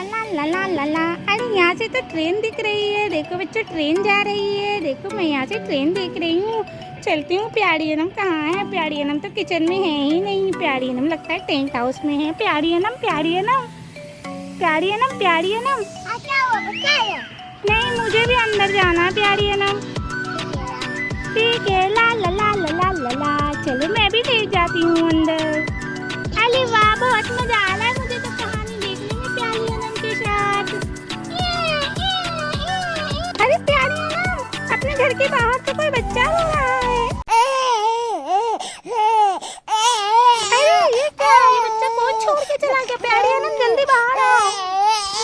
ला ला ला ला ला ला। अरे यहाँ से तो ट्रेन दिख रही है, देखो बच्चों ट्रेन जा रही है। देखो मैं यहाँ से ट्रेन देख रही हूँ। चलती हूँ। प्यारी अनम कहाँ है? प्यारी अनम तो किचन में है ही नहीं। प्यारी अनम लगता है टेंट हाउस में है। प्यारी अनम, प्यारी अनम, प्यारी अनम, प्यारी अनम। नहीं, मुझे भी अंदर जाना है प्यारी अनम। ठीक है, ला ला ला ला ला ला ला। चलो मैं भी ले जाती हूँ अंदर। अरे वाह, बहुत मजा आ रहा है मुझे तो कहानी देखने में प्यारी अनम के साथ। अरे प्यारी अनम, अपने घर के बाहर तो कोई बच्चा रो रहा है। अरे ये क्या है? ये बच्चा कौन छोड़ के चला गया? प्यारी अनम जल्दी बाहर आओ।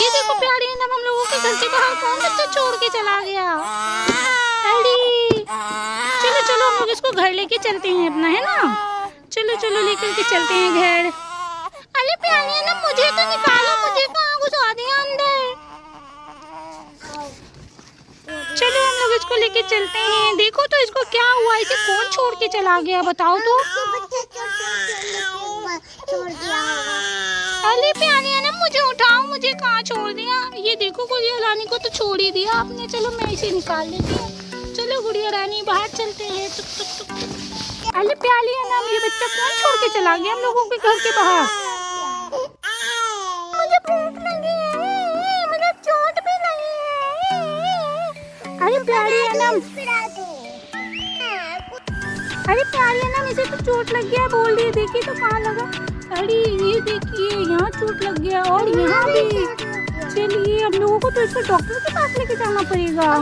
ये देखो प्यारी अनम, हम लोगों के घर के बाहर कौन बच्चा छोड़ के चला गया? अरे चलो चलो, हम लोग इसको घर लेके चलते हैं अपना, है ना? चलो चलो लेकर के चलते हैं घर। अरे प्यारी अनम, मुझे तो निकालो, मुझे कहाँ घुसा दिया अंदर। चलो हम लोग इसको लेके चलते हैं। देखो तो इसको क्या हुआ, इसे कौन छोड़ के चला गया बताओ तो। अरे प्यारी अनम, मुझे उठाओ, मुझे कहाँ छोड़ दिया? ये देखो गुड़िया रानी को तो छोड़ ही दिया आपने। चलो मैं इसे निकाल लेती हूँ। चलो गुड़िया रानी बाहर चलते हैं। टुक टुक टुक। अरे प्यारी अनम, ये बच्चा कौन छोड़ के चला गया हम लोगों के घर के बाहर? मुझे भूख लगी है, मुझे चोट भी लगी है। अरे प्यारी अनम, अरे प्यारी अनम, इसे तो चोट लग गया है बोल रही है। देखिए तो कहाँ लगा? अरे ये देखिए, यहाँ चोट लग गया और यहाँ भी। चलिए हम लोगों को तो इसको डॉक्टर के पास लेके जाना पड़ेगा।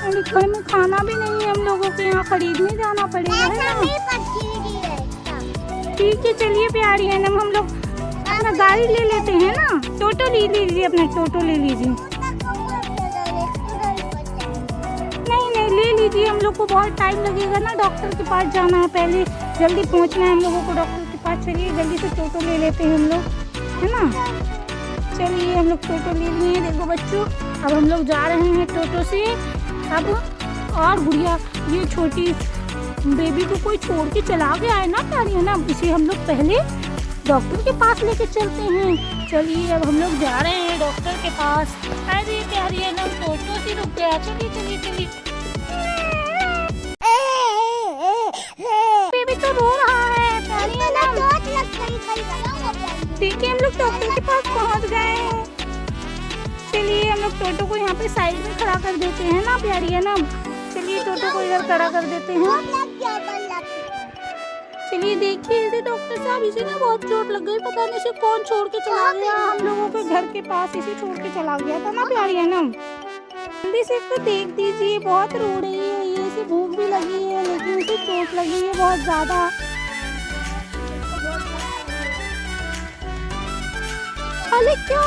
अरे घर में खाना भी नहीं है, हम लोगों के यहाँ खरीदने जाना पड़ेगा, है ना? ठीक है चलिए प्यारी अनम, हम लोग अपना गाड़ी ले लेते हैं ना। टोटो ले लीजिए, अपना टोटो ले लीजिए। नहीं नहीं, ले लीजिए, हम लोग को बहुत टाइम लगेगा ना, डॉक्टर के पास जाना है, पहले जल्दी पहुंचना है हम लोगों को डॉक्टर के पास। चलिए जल्दी से टोटो ले लेते हैं हम लोग, है ना? चलिए हम लोग टोटो ले लिए। देखो बच्चों, अब हम लोग जा रहे हैं टोटो से। अब और गुड़िया, ये छोटी बेबी को कोई छोड़ के चला गया है ना प्यारी अनम, इसे हम लोग पहले डॉक्टर के पास लेके चलते हैं। चलिए अब हम लोग जा रहे हैं डॉक्टर के पास। अरे प्यारी अनम, टोटो से रुक गया। चलिए चलिए चलिए। बेबी तो रो रहा है प्यारी अनम। ठीक है, हम लोग डॉक्टर के पास पहुंच गए हैं। चलिए हम लोग टोटो को यहाँ पे साइड में खड़ा कर देते हैं ना प्यारी अनम। चलिए टोटो को इधर खड़ा कर देते हैं। चलिए देखिए इसे डॉक्टर साहब, इसे ना बहुत चोट लग गई, पता नहीं इसे कौन छोड़ के चला गया। हम लोगों के घर के पास इसे छोड़ के चला गया था ना प्यारी अनम। जल्दी से इसको देख दीजिए, बहुत रो रही है ये, इसे भूख भी लगी है लेकिन इसे चोट लगी है बहुत ज्यादा। अरे क्या,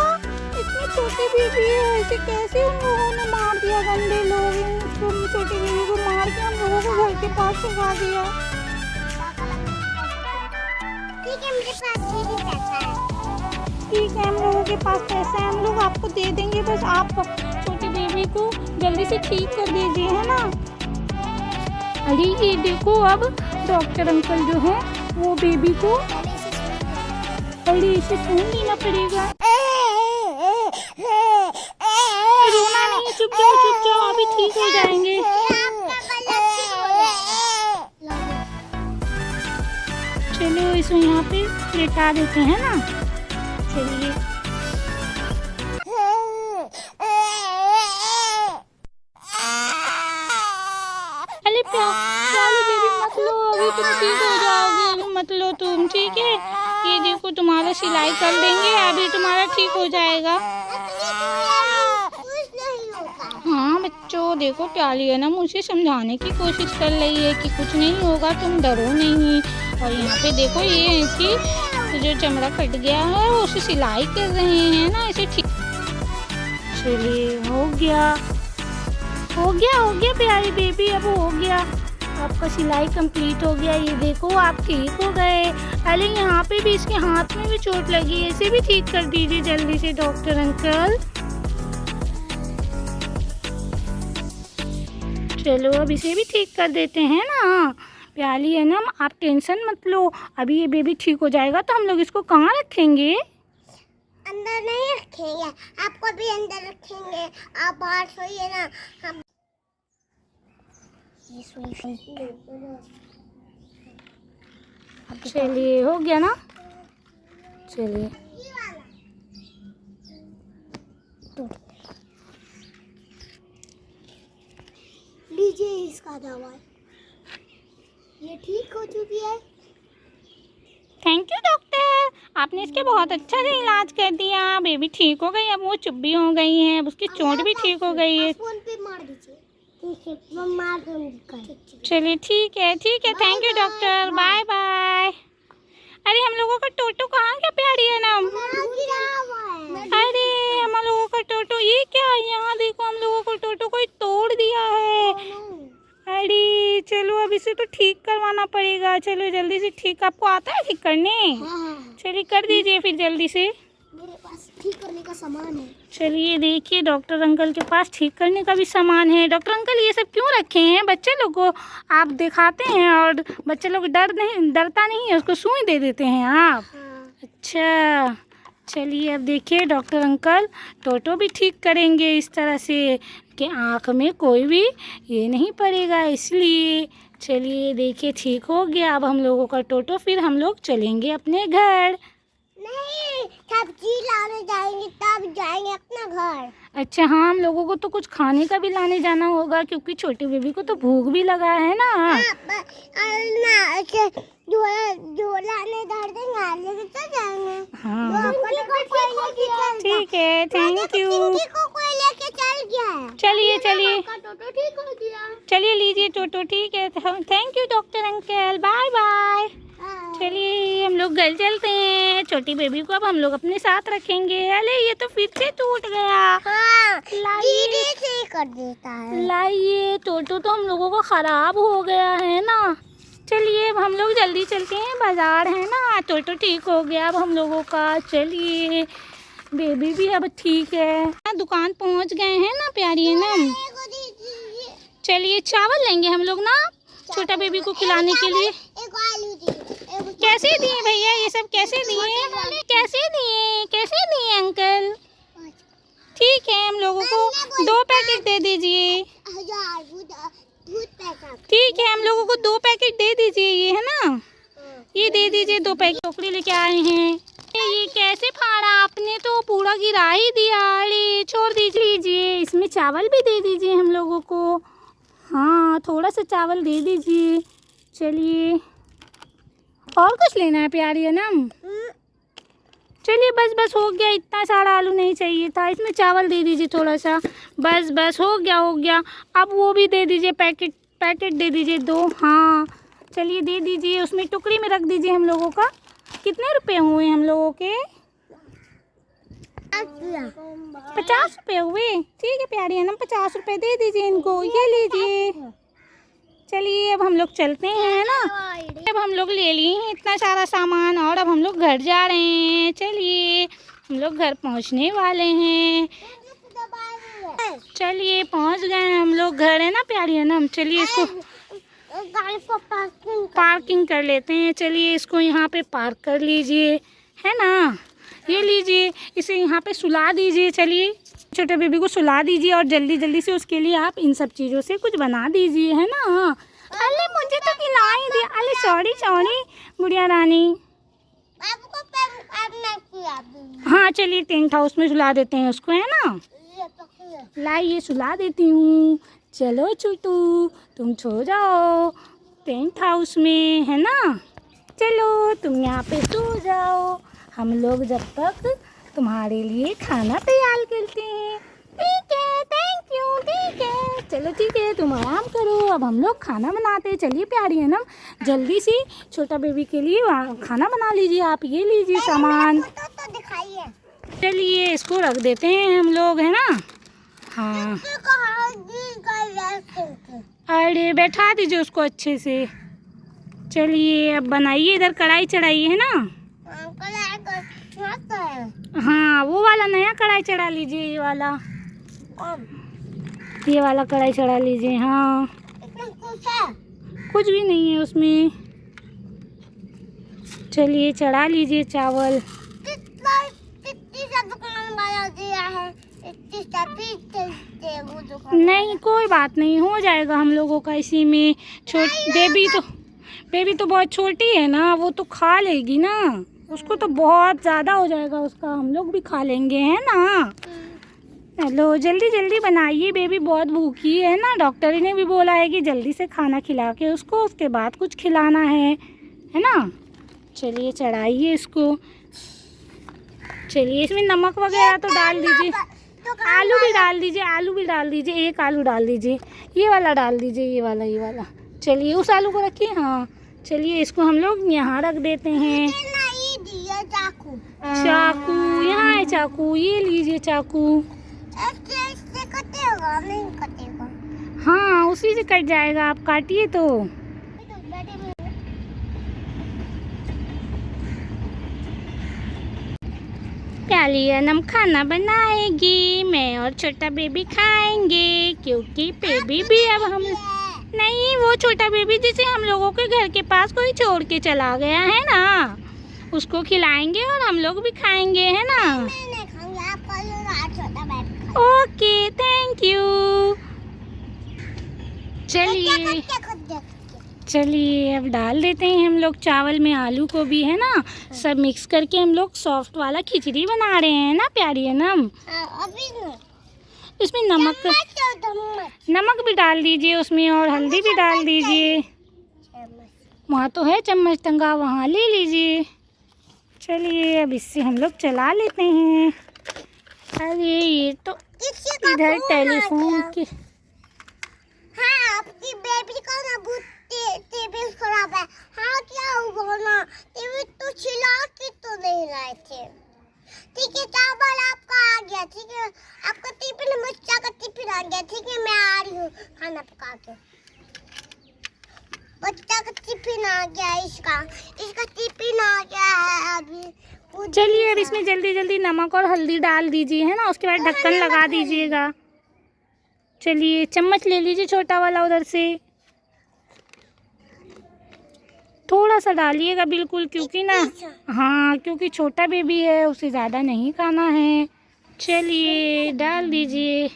इतनी छोटी बेबी है, इसे कैसे उन लोगों ने मार दिया? गंदे लोग इसको, छोटी बेबी को मार के हम लोगों को घर के पास सुखा दिया। ठीक है, मेरे पास भी पैसा है। ठीक है, हम लोगों के पास पैसा है, हम लोग आपको दे देंगे, बस आप छोटी बेबी को जल्दी से ठीक कर दीजिए, है ना? अरे ये देखो, अब डॉक्टर अंकल जो है वो बेबी को अरे इसे खून लेना पड़ेगा। रोना नहीं, चुप जाओ, अभी ठीक हो जाएंगे। चलो इसको यहाँ पे लेटा देते हैं ना। चलिए अरे प्यारी बेबी मत लो, अभी तुम ठीक हो जाओगे, अभी मत लो तुम, ठीक है? ये देखो तुम्हारा सिलाई कर देंगे, अभी तुम्हारा ठीक हो जाएगा। हाँ बच्चों देखो, प्यारी है ना, मुझे समझाने की कोशिश कर रही है कि कुछ नहीं होगा, तुम डरो नहीं। और यहाँ पे देखो ये इसकी जो चमड़ा कट गया है उसे सिलाई कर रहे हैं ना, इसे ठीक। चलिए हो गया प्यारी बेबी, अब हो गया, आपका सिलाई कंप्लीट हो गया। ये देखो आप ठीक हो गए। अरे यहाँ पे भी इसके हाथ में भी चोट लगी है, इसे भी ठीक कर दीजिए जल्दी से डॉक्टर अंकल। चलो अब इसे भी ठीक कर देते हैं ना। प्याली है ना, आप टेंशन मत लो, अभी ये बेबी ठीक हो जाएगा तो हम लोग इसको कहाँ रखेंगे? अंदर नहीं रखेंगे, आपको भी अंदर रखेंगे, आप बाहर सोइए ना। हम ये चलिए हो गया ना, चलिए लीजिए इसका दवा, ये ठीक हो चुकी है। थैंक यू डॉक्टर, आपने इसके बहुत अच्छा से इलाज कर दिया, बेबी ठीक हो गई, अब वो चुप भी हो गई है, अब उसकी चोट भी ठीक हो गई है। फोन पे मार दीजिए। ठीक है, मैं मार दूंगी। चलिए ठीक है, thank you doctor, bye bye. अरे हम लोगों का टोटो कहाँ गया प्यारी है ना? अरे हम लोगों का टोटो, ये क्या है यहाँ देखो, हम लोगों को टोटो को तोड़ दिया है। अरे चलो अब इसे तो ठीक करवाना पड़ेगा, चलो जल्दी से ठीक, आपको आता है ठीक करने? चलिए कर दीजिए फिर जल्दी से। मेरे पास ठीक करने का सामान है। चलिए देखिए डॉक्टर अंकल के पास ठीक करने का भी सामान है। डॉक्टर अंकल ये सब क्यों रखे हैं? बच्चे लोग को आप दिखाते हैं और बच्चे लोग डरता नहीं है, उसको सुई दे देते हैं आप। हाँ। अच्छा चलिए अब देखिए डॉक्टर अंकल टोटो भी ठीक करेंगे इस तरह से कि आँख में कोई भी ये नहीं पड़ेगा, इसलिए चलिए देखिए ठीक हो गया। अब हम लोगों का टोटो, फिर हम लोग चलेंगे अपने घर। नहीं, सब्जी लाने जाएंगे तब जाएंगे अपना घर। अच्छा हाँ, हम लोगों को तो कुछ खाने का भी लाने जाना होगा क्योंकि छोटे बेबी को तो भूख भी लगा है ना। जो लाने दर्द लेके चल जाएंगे। हाँ ठीक है, थैंक यू। चलिए चलिए लीजिए टोटो, ठीक है, thank you doctor uncle, bye bye. चलिए हम लोग घर चलते हैं, छोटी बेबी को अब हम लोग अपने साथ रखेंगे। अरे ये तो फिर से टूट गया। लाइए से कर देता है। लाइए टोटो तो हम लोगों को ख़राब हो गया है ना। चलिए अब हम लोग जल्दी चलते हैं, बाज़ार है ना। टोटो ठीक हो गया अब हम लोगों का। चलिए बेबी भी अब ठीक है, दुकान पहुंच गए हैं ना प्यारी है ना। चलिए चावल लेंगे हम लोग ना छोटा बेबी को खिलाने के लिए। कैसे दिए भैया ये सब, कैसे दिए अंकल? ठीक है हम लोगों को 2 पैकेट दे दीजिए। ठीक है हम लोगों को 2 पैकेट दे दीजिए, ये है ना, ये दे दीजिए 2 पैकेट। टोकरी लेके आए हैं। ये कैसे फाड़ा आपने, तो पूरा गिरा ही दिया। अरे छोड़ दीजिए, इसमें चावल भी दे दीजिए हम लोगों को। हाँ थोड़ा सा चावल दे दीजिए। चलिए और कुछ लेना है प्यारी है ना? चलिए बस हो गया, इतना सारा आलू नहीं चाहिए था, इसमें चावल दे दीजिए थोड़ा सा। बस हो गया। अब वो भी दे दीजिए, पैकेट दे दीजिए 2। हाँ चलिए दे दीजिए, उसमें टुकड़ी में रख दीजिए हम लोगों का। कितने रुपए हुए हम लोगों के? 50 रुपये हुए। ठीक है प्यारी है ना, 50 रुपये दे दीजिए इनको, ये लीजिए। चलिए अब हम लोग चलते हैं ना, अब हम लोग ले लिए हैं इतना सारा सामान और अब हम लोग घर जा रहे हैं। चलिए हम लोग घर पहुंचने वाले हैं। चलिए पहुंच गए हम लोग, घर है ना प्यारी है ना। हम चलिए इसको गाड़ी को पार्किंग कर लेते हैं। चलिए इसको यहाँ पे पार्क कर लीजिए, है ना। ये लीजिए, इसे यहाँ पे सुला दीजिए। चलिए छोटे बेबी को सुला दीजिए और जल्दी से उसके लिए आप इन सब चीज़ों से कुछ बना दीजिए, है ना। अरे मुझे तो खिला ही दिया। अरे सॉरी गुड़िया रानी। हाँ चलिए टेंट हाउस में सुला देते हैं उसको, है ना। लाइए सुला देती हूँ। चलो छोटू तुम सो जाओ टेंट हाउस में, है ना। चलो तुम यहाँ पे सो जाओ, हम लोग जब तक तुम्हारे लिए खाना तैयार करते हैं। ठीक है, थैंक यू। ठीक है चलो, ठीक है तुम आराम करो, अब हम लोग खाना बनाते हैं। चलिए प्यारी है ना, जल्दी से छोटा बेबी के लिए खाना बना लीजिए। आप ये लीजिए सामान। तो दिखाइए। चलिए इसको रख देते हैं हम लोग, है ना। हाँ अरे बैठा दीजिए उसको अच्छे से। चलिए अब बनाइए, इधर कढ़ाई चढ़ाइए, है ना। हाँ वो वाला नया कढ़ाई चढ़ा लीजिए, ये वाला कढ़ाई चढ़ा लीजिए। हाँ कुछ भी नहीं है उसमें। चलिए चढ़ा लीजिए चावल। कितनी सा दुकान वाला दिया है, इतनी सा दे वो दुकान। नहीं कोई बात नहीं, हो जाएगा हम लोगों का इसी में। बेबी तो बहुत छोटी है ना, वो तो खा लेगी ना, उसको तो बहुत ज़्यादा हो जाएगा उसका, हम लोग भी खा लेंगे है ना। चलो जल्दी जल्दी बनाइए, बेबी बहुत भूखी है ना, डॉक्टर ने भी बोला है कि जल्दी से खाना खिला के उसको उसके बाद कुछ खिलाना है ना। चलिए चढ़ाइए इसको। चलिए इसमें नमक वगैरह तो डाल दीजिए, आलू भी डाल दीजिए, आलू भी डाल दीजिए, एक आलू डाल दीजिए, ये वाला डाल दीजिए, ये वाला। चलिए उस आलू को रखिए। हाँ चलिए इसको हम लोग यहाँ रख देते हैं। चाकू यहाँ है चाकू, ये लीजिए चाकू। इससे कटेगा नहीं कटेगा? हाँ उसी से कट जाएगा, आप काटिए तो। प्याली अनम खाना बनाएगी, मैं और छोटा बेबी खाएंगे, क्योंकि बेबी भी अब हम नहीं, वो छोटा बेबी जिसे हम लोगों के घर के पास कोई छोड़ के चला गया है ना, उसको खिलाएंगे और हम लोग भी खाएंगे है ना। Okay thank you. चलिए अब डाल देते हैं हम लोग चावल में आलू को भी है ना, सब मिक्स करके हम लोग सॉफ्ट वाला खिचड़ी बना रहे हैं ना प्यारी अनम। इसमें नमक भी डाल दीजिए उसमें, और हल्दी भी डाल दीजिए। वहाँ तो है चम्मच टंगा, वहाँ ले लीजिए। चलिए अब इससे हम लोग चला लेते हैं। अरे ये तो इधर टेलीफोन के। हाँ आपकी बेबी का ना टीवी खराब है। हाँ क्या हुआ ना, टीवी तो छिला के तो नहीं लाए थे। ठीक है चावल आपका आ गया, ठीक है आपका टिफिन, बच्चा का टिफिन आ गया, ठीक है मैं आ रही हूँ खाना पका के। बच्चा का टिफिन आ गया, इसका टिफिन आ गया है अभी। चलिए अब इसमें जल्दी जल्दी नमक और हल्दी डाल दीजिए है ना, उसके बाद ढक्कन लगा दीजिएगा। चलिए चम्मच ले लीजिए छोटा वाला उधर से, थोड़ा सा डालिएगा बिल्कुल, क्योंकि ना हाँ क्योंकि छोटा बेबी है, उसे ज़्यादा नहीं खाना है। चलिए डाल दीजिए।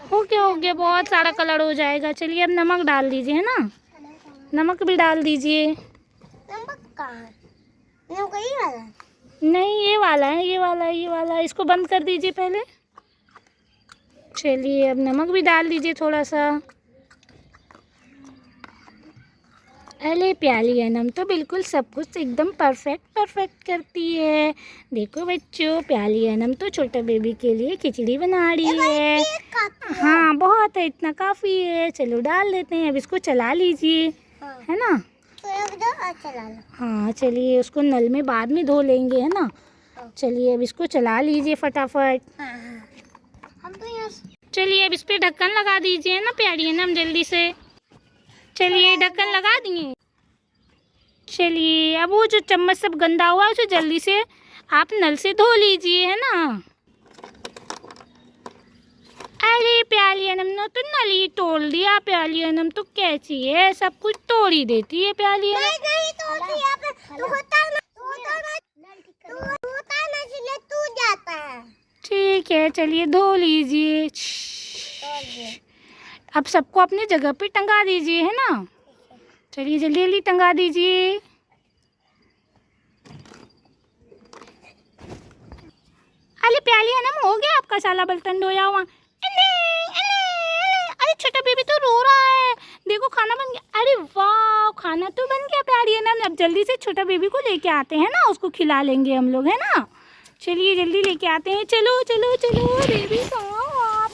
हो गया बहुत सारा कलर हो जाएगा। चलिए अब नमक डाल दीजिए है ना, नमक भी डाल दीजिए। नमक कहाँ है? नमक यही वाला है? नहीं ये वाला है, ये वाला। इसको बंद कर दीजिए पहले। चलिए अब नमक भी डाल दीजिए थोड़ा सा। अरे प्याली अनम तो बिल्कुल सब कुछ एकदम परफेक्ट करती है। देखो बच्चों, प्याली अनम तो छोटे बेबी के लिए खिचड़ी बना रही है। हाँ बहुत है, इतना काफ़ी है। चलो डाल देते हैं, अब इसको चला लीजिए है ना। हाँ चलिए उसको नल में बाद में धो लेंगे है ना। चलिए अब इसको चला लीजिए फटाफट। हम तो यहाँ चलिए अब इस पे ढक्कन लगा दीजिए ना प्यारी अनम जल्दी से। चलिए ढक्कन लगा दिए। चलिए अब वो जो चम्मच सब गंदा हुआ है उसे जल्दी से आप नल से धो लीजिए है ना। अरे प्याली अनम ने तो नल ही तोड़ दिया। प्याली अनम तो कैसी है, सब कुछ तोड़ ही देती है प्याली अनम। नहीं तोड़ती है, टूट जाता है। ठीक है चलिए धो लीजिए। अब सबको अपनी जगह पे टंगा दीजिए है ना। चलिए जल्दी जल्दी टंगा दीजिए। अरे प्याली अनम हो गया आपका साला बर्तन धोया हुआ। अरे छोटा बेबी तो रो रहा है, देखो खाना बन गया। अरे वाह खाना तो बन गया प्याली अनम। अब जल्दी से छोटा बेबी को लेके आते हैं ना, उसको खिला लेंगे हम लोग है ना। चलिए जल्दी लेके आते हैं। चलो चलो चलो बेबी कहाँ आप?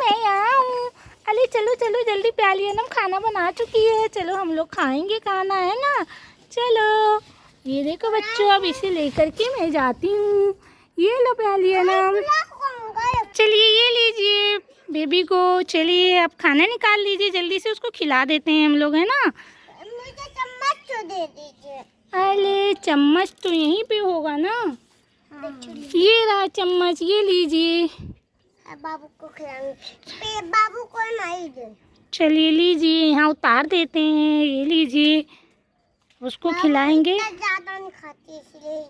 मैं आऊँ। अरे चलो चलो जल्दी, प्याली अनम खाना बना चुकी है, चलो हम लोग खाएंगे खाना है ना। चलो ये देखो बच्चों, अब इसे लेकर के मैं जाती हूँ। ये लो प्याली अनम, चलिए ये लीजिए बेबी को। चलिए अब खाना निकाल लीजिए जल्दी से, उसको खिला देते हैं हम लोग है ना। मुझे चम्मच तो दे दीजिए। अरे चम्मच तो यहीं पे होगा ना। ये रहा चम्मच, ये लीजिए। बाबू को खिलाएंगे, बाबू को नहीं दे। चलिए लीजिए, यहाँ उतार देते हैं, ये लीजिए, उसको खिलाएंगे। ज्यादा नहीं खाती इसलिए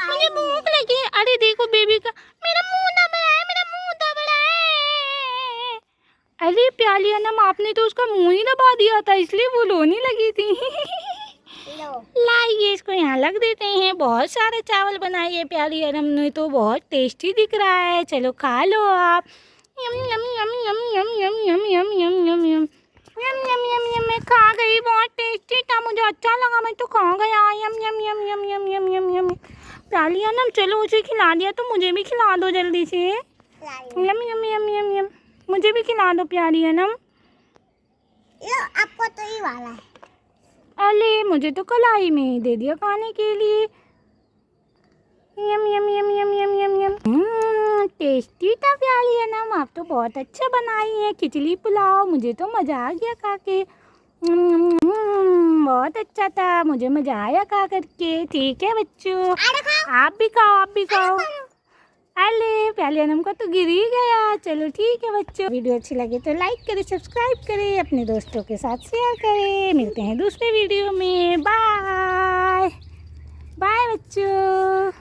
मुझे भूख लगी। अरे देखो बेबी का, मेरा मुंह दब रहा है, मेरा मुंह दब रहा है। अरे प्याली अनम, आपने तो उसका मुंह ही दबा दिया था, इसलिए वो रोने लगी थी। लाइए इसको यहाँ लग देते हैं। बहुत सारे चावल बनाइए प्याली अनम ने, तो बहुत टेस्टी दिख रहा है। चलो खा लो आप। यम यम यम यम यम यम यम यम यम यम यम यम यम यम यम। मैं खा गई, बहुत टेस्टी था, मुझे अच्छा लगा, मैं तो खा गया। यम यम यम यम यम यम यम यम। प्याली अनम चलो, उसे खिला दिया तो मुझे भी खिला दो जल्दी से। यम यम यम यम यम, मुझे भी खिला दो प्याली अनम। आपको तो ही वाला है। अरे मुझे तो कलाई में ही दे दिया खाने के लिए। यम यम यम यम यम यम यम। टेस्टी था प्याली अनम, आप तो बहुत अच्छा बनाई है खिचड़ी पुलाव, मुझे तो मज़ा आ गया खा के। बहुत अच्छा था, मुझे मज़ा आया खा करके। ठीक है बच्चों, आप भी खाओ, आप भी खाओ। अरे प्याली अनम का तो गिर ही गया। चलो ठीक है बच्चों, वीडियो अच्छी लगे तो लाइक करें, सब्सक्राइब करें, अपने दोस्तों के साथ शेयर करें। मिलते हैं दूसरे वीडियो में। बाय बाय बच्चों।